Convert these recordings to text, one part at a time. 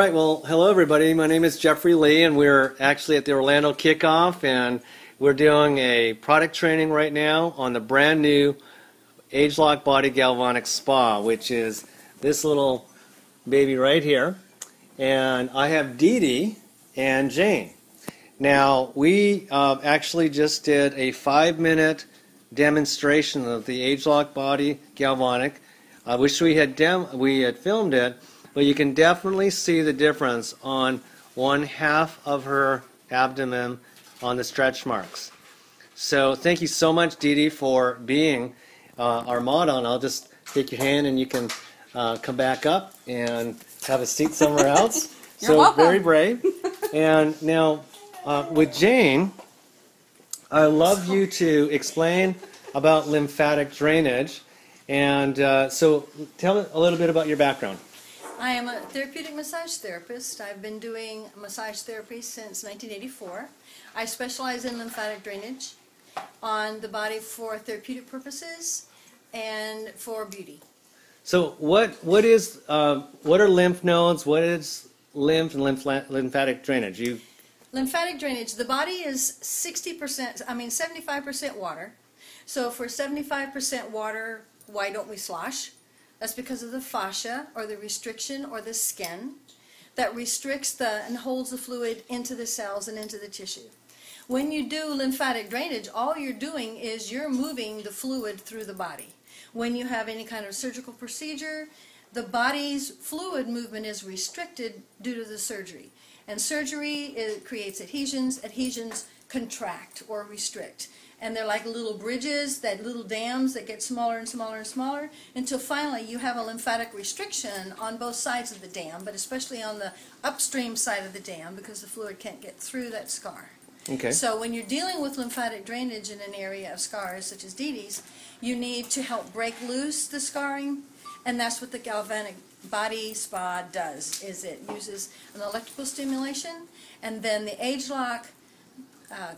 right, well, hello everybody. My name is Jeffrey Lee, and we're actually at the Orlando Kickoff, and we're doing a product training right now on the brand new Age-Lock Body Galvanic Spa, which is this little baby right here. And I have Dee Dee and Jane. Now, we actually just did a 5-minute demonstration of the Age-Lock Body Galvanic. I wish we had filmed it, but you can definitely see the difference on one half of her abdomen on the stretch marks. So thank you so much, Dee Dee, for being our model. And I'll just take your hand and you can come back up and have a seat somewhere else. You're welcome. Very brave. And now with Jane, I'd love you to explain about lymphatic drainage. And so tell me a little bit about your background. I am a therapeutic massage therapist. I've been doing massage therapy since 1984. I specialize in lymphatic drainage on the body for therapeutic purposes and for beauty. So what are lymph nodes? What is lymph and lymphatic drainage? Lymphatic drainage, the body is 75% water. So for 75% water, why don't we slosh? That's because of the fascia, or the restriction, or the skin that restricts and holds the fluid into the cells and into the tissue. When you do lymphatic drainage, all you're doing is you're moving the fluid through the body. When you have any kind of surgical procedure, the body's fluid movement is restricted due to the surgery. And surgery creates adhesions. Adhesions contract or restrict. And they're like little bridges, little dams that get smaller and smaller and smaller, until finally you have a lymphatic restriction on both sides of the dam, but especially on the upstream side of the dam, because the fluid can't get through that scar. Okay. So when you're dealing with lymphatic drainage in an area of scars, such as Dee Dee's, you need to help break loose the scarring, and that's what the Galvanic Body Spa does. It uses an electrical stimulation, and then the Age-Lock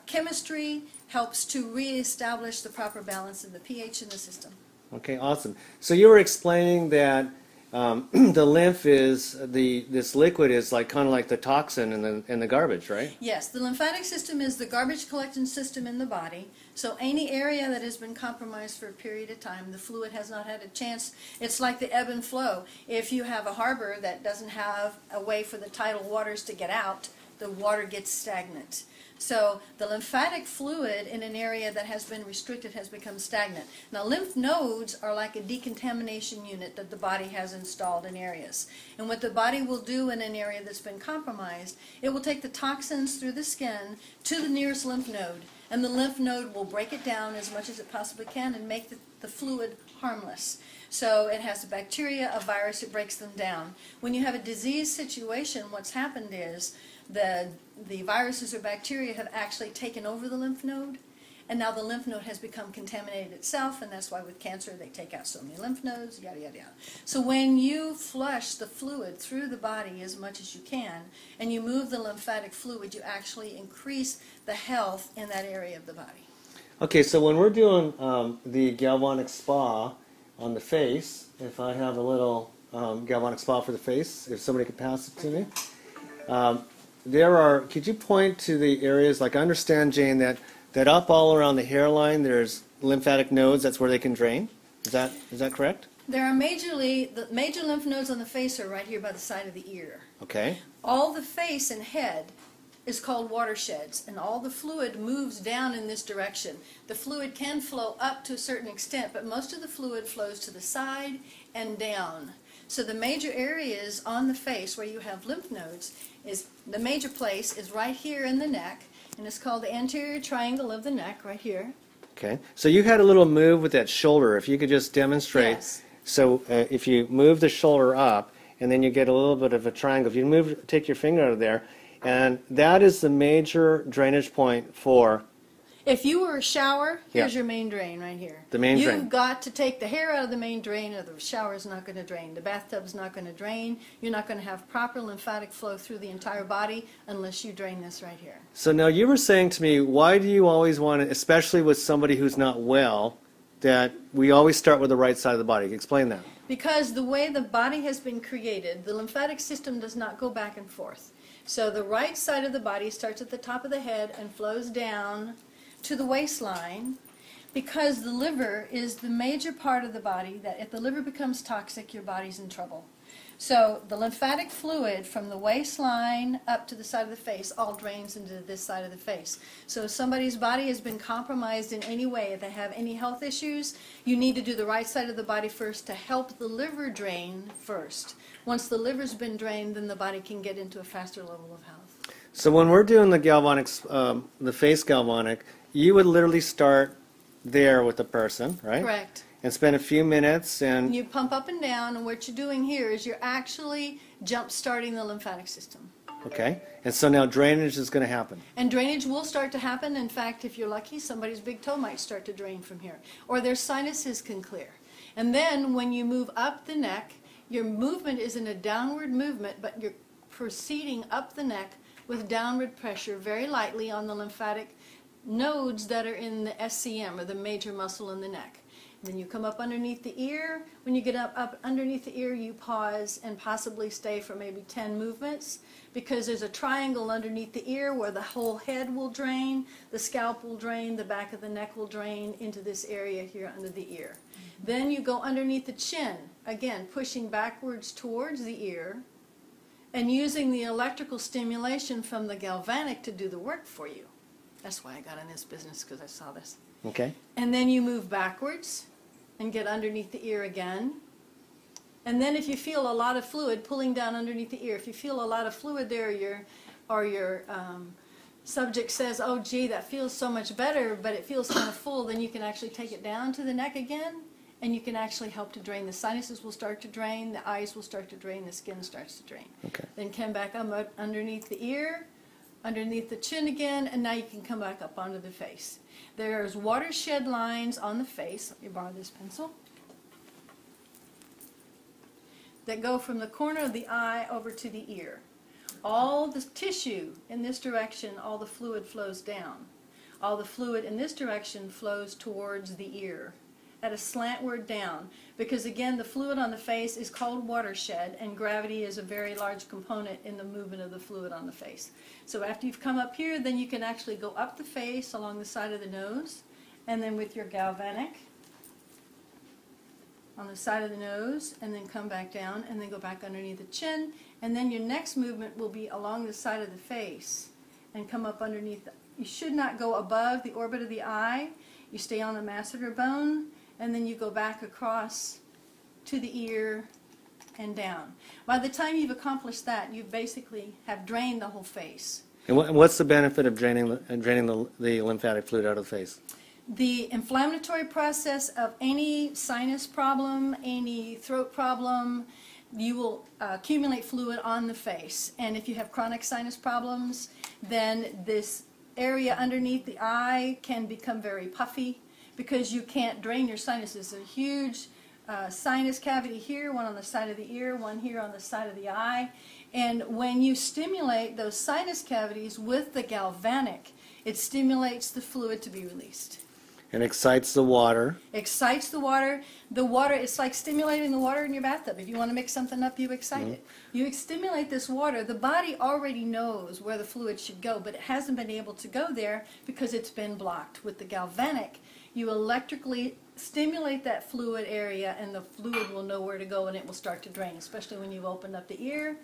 chemistry helps to reestablish the proper balance of the pH in the system. Okay, awesome. So you were explaining that the lymph is this liquid is kind of like the toxin in the garbage, right? Yes, the lymphatic system is the garbage collection system in the body. So any area that has been compromised for a period of time, the fluid has not had a chance. It's like the ebb and flow. If you have a harbor that doesn't have a way for the tidal waters to get out, the water gets stagnant. So the lymphatic fluid in an area that has been restricted has become stagnant. Now, lymph nodes are like a decontamination unit that the body has installed in areas. And what the body will do in an area that's been compromised, it will take the toxins through the skin to the nearest lymph node. And the lymph node will break it down as much as it possibly can and make the fluid harmless. So it has a bacteria, a virus, it breaks them down. When you have a disease situation, what's happened is the viruses or bacteria have actually taken over the lymph node, and now the lymph node has become contaminated itself, and that's why with cancer they take out so many lymph nodes, yada, yada, yada. So when you flush the fluid through the body as much as you can, and you move the lymphatic fluid, you actually increase the health in that area of the body. Okay, so when we're doing the Galvanic Spa on the face, if I have a little Galvanic Spa for the face, if somebody could pass it to me. Could you point to the areas, I understand, Jane, that up all around the hairline there's lymphatic nodes, that's where they can drain? Is that correct? There are the major lymph nodes on the face are right here by the side of the ear. Okay. All the face and head is called watersheds, and all the fluid moves down in this direction. The fluid can flow up to a certain extent, but most of the fluid flows to the side and down. So the major areas on the face where you have lymph nodes, the major place is right here in the neck, and it's called the anterior triangle of the neck, right here. Okay. So you had a little move with that shoulder. If you could just demonstrate. Yes. So if you move the shoulder up, and then you get a little bit of a triangle. If you take your finger out of there, and that is the major drainage point for. If you were a shower, here's your main drain right here. The main drain. You've got to take the hair out of the main drain, or the shower's not going to drain. The bathtub's not going to drain. You're not going to have proper lymphatic flow through the entire body unless you drain this right here. So now you were saying to me, why do you always want to, especially with somebody who's not well, that we always start with the right side of the body? Explain that. Because the way the body has been created, the lymphatic system does not go back and forth. So the right side of the body starts at the top of the head and flows down to the waistline, because the liver is the major part of the body that if the liver becomes toxic, your body's in trouble. So the lymphatic fluid from the waistline up to the side of the face all drains into this side of the face. So if somebody's body has been compromised in any way, if they have any health issues, you need to do the right side of the body first to help the liver drain first. Once the liver's been drained, then the body can get into a faster level of health. So when we're doing the galvanic, the face galvanic, you would literally start there with the person, right? Correct. And spend a few minutes and You pump up and down, and what you're doing here is you're actually jump-starting the lymphatic system. okay. And so now drainage is going to happen. And drainage will start to happen. In fact, if you're lucky, somebody's big toe might start to drain from here. Or their sinuses can clear. And then when you move up the neck, your movement is in a downward movement, but you're proceeding up the neck with downward pressure very lightly on the lymphatic nodes that are in the SCM, or the major muscle in the neck. Then you come up underneath the ear. When you get up underneath the ear, you pause and possibly stay for maybe 10 movements, because there's a triangle underneath the ear where the whole head will drain, the scalp will drain, the back of the neck will drain into this area here under the ear. Then you go underneath the chin, again pushing backwards towards the ear and using the electrical stimulation from the galvanic to do the work for you. That's why I got in this business, because I saw this. Okay. And then you move backwards and get underneath the ear again. And then if you feel a lot of fluid pulling down underneath the ear, if you feel a lot of fluid there, your subject says, oh gee, that feels so much better, but it feels kind of full, then you can actually take it down to the neck again, and you can actually help to drain. The sinuses will start to drain, the eyes will start to drain, the skin starts to drain. Okay. Then come back up underneath the ear, underneath the chin again, and now you can come back up onto the face. There's watershed lines on the face, let me borrow this pencil, that go from the corner of the eye over to the ear. All the tissue in this direction, all the fluid flows down. All the fluid in this direction flows towards the ear at a slantward down, because again the fluid on the face is called watershed, and gravity is a very large component in the movement of the fluid on the face. So after you've come up here, then you can actually go up the face along the side of the nose, and then with your galvanic on the side of the nose, and then come back down, and then go back underneath the chin, and then your next movement will be along the side of the face and come up underneath. You should not go above the orbit of the eye. You stay on the masseter bone, and then you go back across to the ear and down. By the time you've accomplished that, you basically have drained the whole face. And what's the benefit of draining the lymphatic fluid out of the face? The inflammatory process of any sinus problem, any throat problem, you will accumulate fluid on the face. And if you have chronic sinus problems, then this area underneath the eye can become very puffy, because you can't drain your sinuses. There's a huge sinus cavity here, one on the side of the ear, one here on the side of the eye. And when you stimulate those sinus cavities with the galvanic, it stimulates the fluid to be released. And excites the water. Excites the water. The water, it's like stimulating the water in your bathtub. If you want to mix something up, you excite it. You stimulate this water. The body already knows where the fluid should go, but it hasn't been able to go there because it's been blocked. With the galvanic, you electrically stimulate that fluid area, and the fluid will know where to go, and it will start to drain, especially when you open up the ear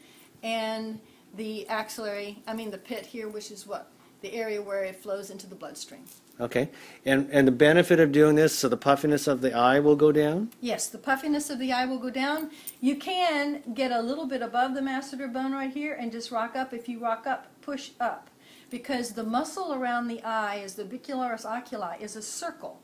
and the axillary, the pit here, which is what? The area where it flows into the bloodstream. Okay. And the benefit of doing this, so the puffiness of the eye will go down? Yes, the puffiness of the eye will go down. You can get a little bit above the masseter bone right here and just rock up. If you rock up, push up. Because the muscle around the eye is the bicularis oculi, is a circle.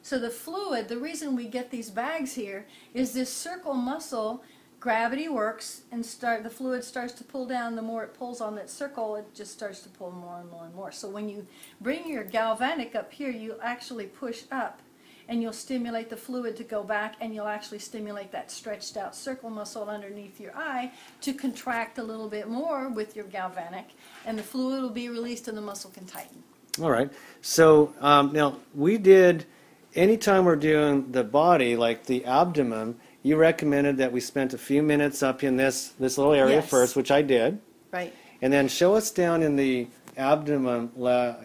So the fluid, the reason we get these bags here is this circle muscle, gravity works, and the fluid starts to pull down. The more it pulls on that circle, it just starts to pull more and more and more. So when you bring your galvanic up here, you actually push up, and you'll stimulate the fluid to go back, and you'll actually stimulate that stretched out circle muscle underneath your eye to contract a little bit more with your galvanic, and the fluid will be released and the muscle can tighten. All right. So now we did anytime we're doing the body, like the abdomen, you recommended that we spent a few minutes up in this little area Yes. first, which I did. Right. And then show us down in the abdomen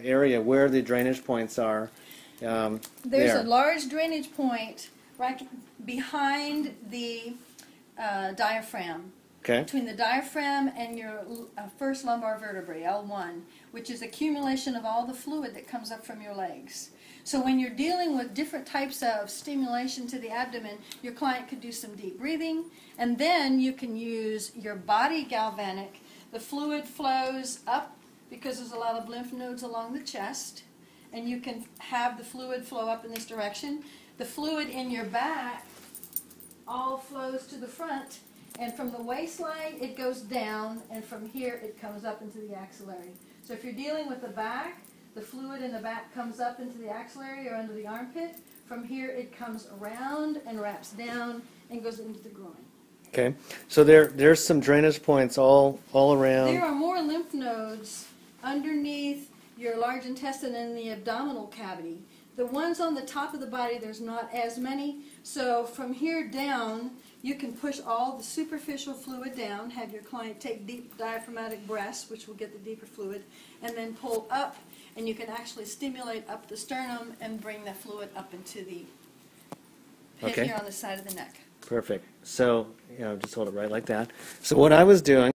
area where the drainage points are. There's there. a large drainage point right behind the diaphragm. Okay. Between the diaphragm and your first lumbar vertebrae, L1, which is accumulation of all the fluid that comes up from your legs. So when you're dealing with different types of stimulation to the abdomen, your client could do some deep breathing, and then you can use your body galvanic. The fluid flows up because there's a lot of lymph nodes along the chest, and you can have the fluid flow up in this direction. The fluid in your back all flows to the front, and from the waistline it goes down, and from here it comes up into the axillary. So if you're dealing with the back, the fluid in the back comes up into the axillary or under the armpit. From here it comes around and wraps down and goes into the groin. Okay. So there's some drainage points all around. There are more lymph nodes underneath your large intestine and the abdominal cavity. The ones on the top of the body, there's not as many. So from here down, you can push all the superficial fluid down, have your client take deep diaphragmatic breaths, which will get the deeper fluid, and then pull up, and you can actually stimulate up the sternum and bring the fluid up into the pit here on the side of the neck. Perfect. So, just hold it right like that. So what I was doing